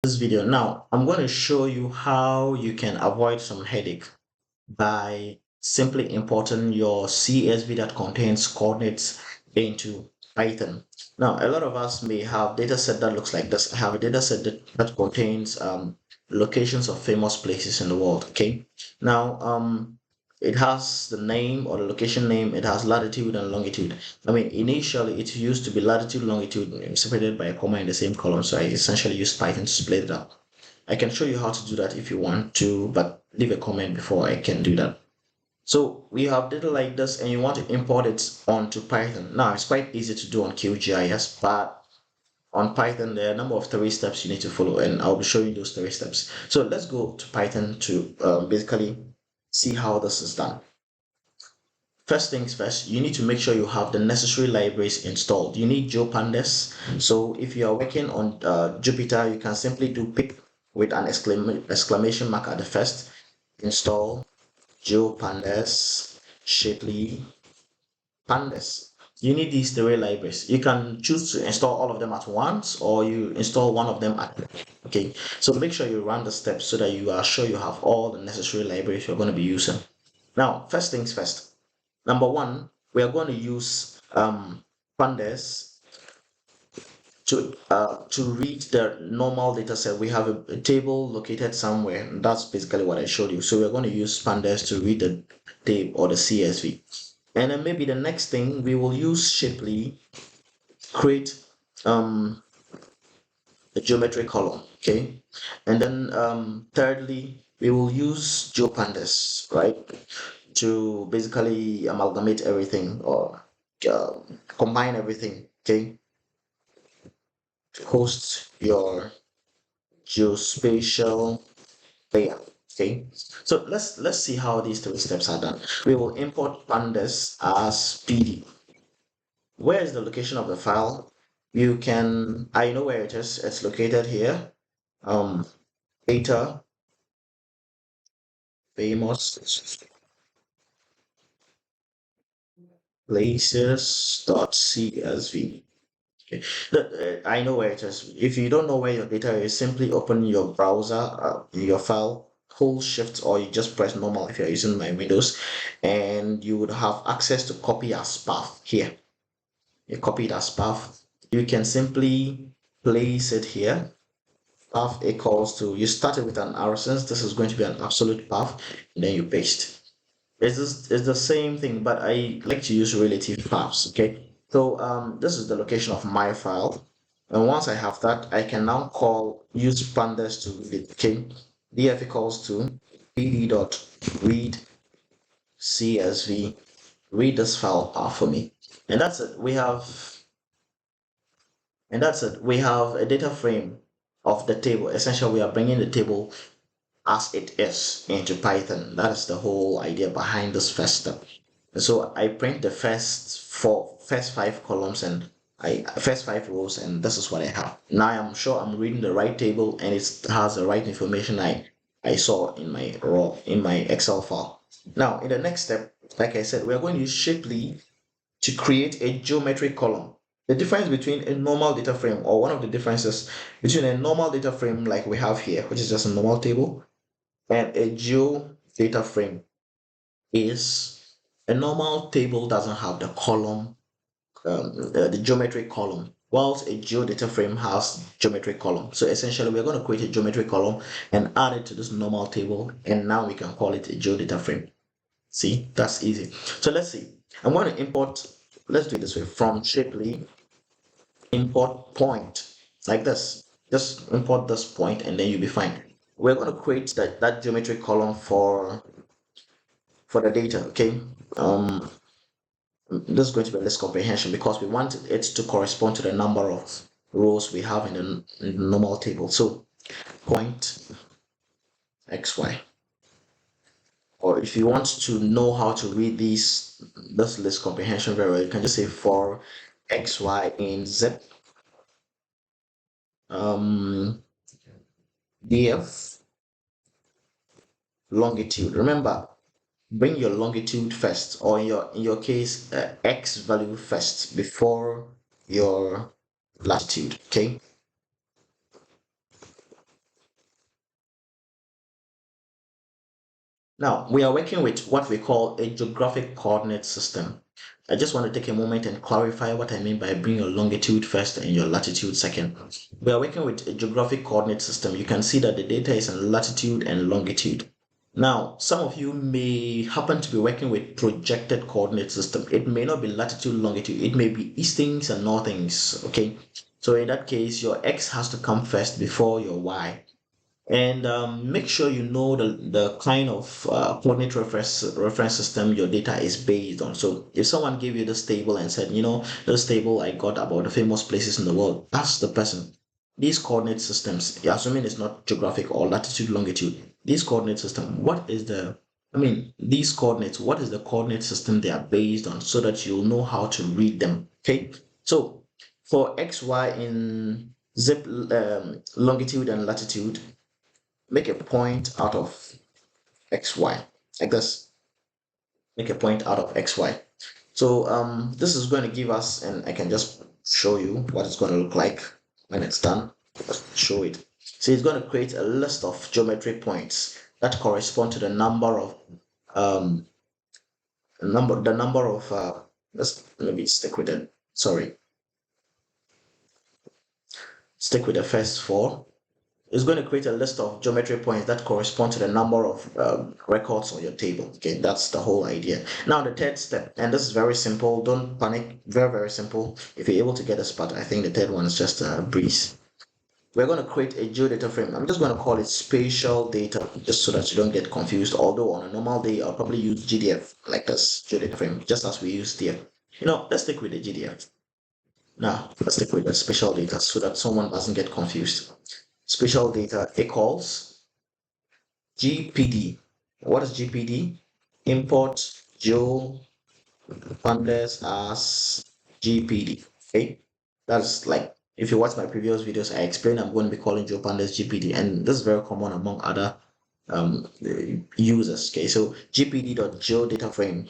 this video. Now, I'm going to show you how you can avoid some headache by simply importing your CSV that contains coordinates into Python. Now, a lot of us may have data set that looks like this. I have a data set that contains locations of famous places in the world. Okay. Now, it has the name or the location name. It has latitude and longitude. I mean, initially it used to be latitude, longitude separated by a comma in the same column. So I essentially used Python to split it up. I can show you how to do that if you want to, but leave a comment before I can do that. So we have data like this and you want to import it onto Python. Now it's quite easy to do on QGIS, but on Python there are a number of 3 steps you need to follow, and I'll be showing those 3 steps. So let's go to Python to basically see how this is done. First things first, you need to make sure you have the necessary libraries installed. You need GeoPandas. So if you are working on Jupyter, you can simply do pip with an exclamation mark at the first. Install GeoPandas, shapely, pandas. You need these 3 libraries. You can choose to install all of them at once, or you install one of them at okay. So make sure you run the steps so that you are sure you have all the necessary libraries you're going to be using. Now, first things first. Number 1, we are going to use pandas to read the normal data set. We have a table located somewhere, and that's basically what I showed you. So we're going to use pandas to read the table or the CSV. And then maybe the next thing, we will use shapely, create a geometry column, okay? And then thirdly, we will use GeoPandas, right, to basically amalgamate everything or combine everything, okay, to host your geospatial layer. Okay, so let's see how these 3 steps are done. We will import pandas as PD. Where is the location of the file? You can, I know where it is. It's located here. Data famous places.csv. Okay. I know where it is. If you don't know where your data is, simply open your browser, your file, hold shift, or you just press normal if you're using my Windows, and you would have access to copy as path here. You copy it as path. You can simply place it here. Path equals to, you started with an arrow, since this is going to be an absolute path, and then you paste. It's the same thing, but I like to use relative paths. Okay, so this is the location of my file, and once I have that, I can now use pandas to read it. Okay, df equals to pd.read csv, read this file path for me, and that's it. We have a data frame of the table. Essentially, we are bringing the table as it is into Python. That is the whole idea behind this first step. So I print the first 5 columns and first 5 rows, and this is what I have. Now I'm sure I'm reading the right table and it has the right information I saw in my Excel file. Now in the next step, like I said, we are going to use shapely to create a geometry column. The difference between a normal data frame, or one of the differences between a normal data frame like we have here, which is just a normal table, and a GeoDataFrame is a normal table doesn't have the column, the geometry column, whilst a GeoDataFrame has geometry column. So essentially, we're going to create a geometry column and add it to this normal table, and now we can call it a GeoDataFrame. See, that's easy. So let's see. I'm going to import. Let's do it this way: from shapely, import point, like this. Just import this point, and then you'll be fine. We're going to create that geometry column for the data. Okay, this is going to be list comprehension because we want it to correspond to the number of rows we have in the normal table. So point xy, or if you want to know how to read this list comprehension very well, you can just say for xy in zip df longitude. Remember, bring your longitude first, or in your case x value first before your latitude. Okay, Now, we are working with what we call a geographic coordinate system. I just want to take a moment and clarify what I mean by bring your longitude first and your latitude second. We are working with a geographic coordinate system. You can see that the data is in latitude and longitude. Now, some of you may happen to be working with projected coordinate system. It may not be latitude, longitude. It may be eastings and northings, okay? So in that case, your X has to come first before your Y. And make sure you know the kind of coordinate reference system your data is based on. So if someone gave you this table and said, this table I got about the famous places in the world, ask the person, these coordinate systems, assuming it's not geographic or latitude, longitude, these coordinate system, these coordinates, what is the coordinate system they are based on, so that you'll know how to read them. Okay, so for XY in zip longitude and latitude, make a point out of xy, like this. Make a point out of xy. So this is going to give us, and I can just show you what it's going to look like when it's done. Just show it. So it's going to create a list of geometry points that correspond to the number of let's maybe stick with it. Sorry, stick with the first four. It's going to create a list of geometry points that correspond to the number of records on your table. Okay, that's the whole idea. Now the third step, and this is very simple, don't panic, very, very simple. If you're able to get this part, I think the third one is just a breeze. We're going to create a geodata frame. I'm just going to call it spatial data, just so that you don't get confused. Although on a normal day, I'll probably use GDF like this, geodata frame, just as we use DF. Let's stick with the GDF. Now, let's stick with the spatial data so that someone doesn't get confused. Spatial data equals GPD. What is GPD? Import GeoPandas as GPD. Okay, that's like, if you watch my previous videos, I explained I'm going to be calling GeoPandas GPD, and this is very common among other users. Okay, so gpd.GeoDataFrame.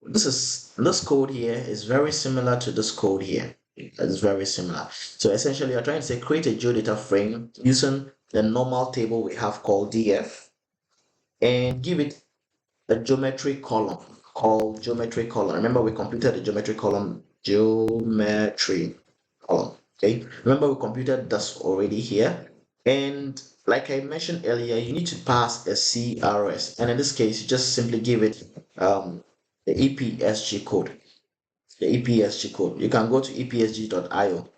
This code here is very similar to this code here. It's very similar. So essentially, you're trying to say create a geodata frame using the normal table we have called df, and give it a geometry column called geometry column. Remember, we computed the geometry column, geometry column. Okay, remember we computed this already here. And like I mentioned earlier, you need to pass a CRS, and in this case, you just simply give it the EPSG code. The EPSG code. You can go to EPSG.io.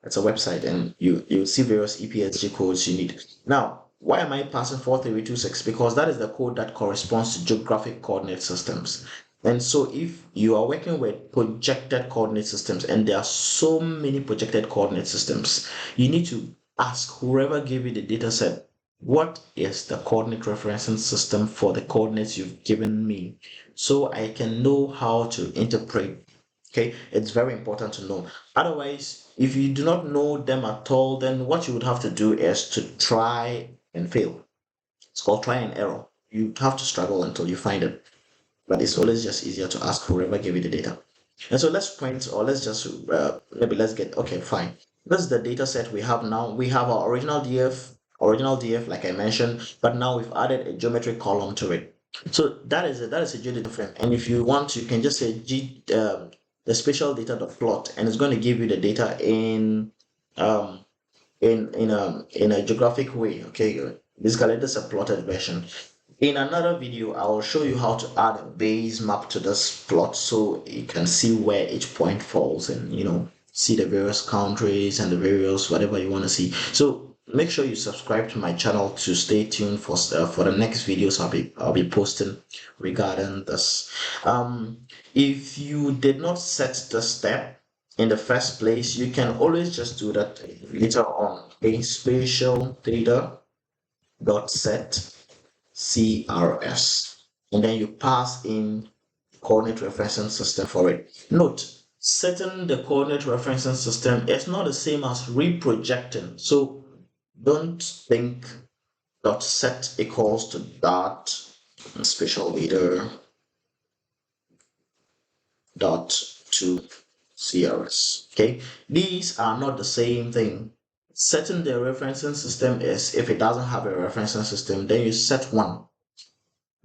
It's a website, and you see various EPSG codes you need. Now, why am I passing 4326? Because that is the code that corresponds to geographic coordinate systems. And so if you are working with projected coordinate systems, and there are so many projected coordinate systems, you need to ask whoever gave you the data set, what is the coordinate referencing system for the coordinates you've given me, so I can know how to interpret. Okay, it's very important to know. Otherwise, if you do not know them at all, then what you would have to do is to try and fail. It's called try and error. You have to struggle until you find it, but it's always just easier to ask whoever gave you the data. And so let's print, or let's just maybe let's get, okay, fine. This is the data set we have now. We have our original DF, like I mentioned, but now we've added a geometry column to it. So that is a geodata frame. And if you want, you can just say the spatial data.plot, and it's going to give you the data um in a geographic way. Okay, basically this is a plotted version. In another video, I will show you how to add a base map to this plot, so you can see where each point falls, and see the various countries and the various whatever you want to see. So make sure you subscribe to my channel to stay tuned for the next videos I'll be posting regarding this. If you did not set the step in the first place, you can always just do that later on. A spatial data dot set CRS, and then you pass in coordinate referencing system for it. Note, setting the coordinate referencing system is not the same as reprojecting. So don't think dot set equals to dot spatial data dot to CRS. Okay, these are not the same thing. Setting the referencing system is, if it doesn't have a referencing system, then you set 1.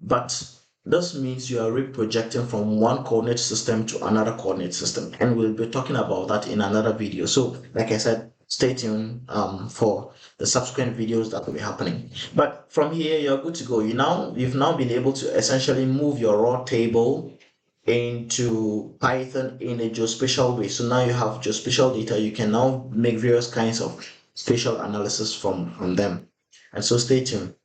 But this means you are reprojecting from one coordinate system to another coordinate system, and we'll be talking about that in another video. So like I said, stay tuned for the subsequent videos that will be happening. But from here, you're good to go. You've now been able to essentially move your raw table into Python in a geospatial way. So now you have geospatial data. You can now make various kinds of spatial analysis from them. And so stay tuned.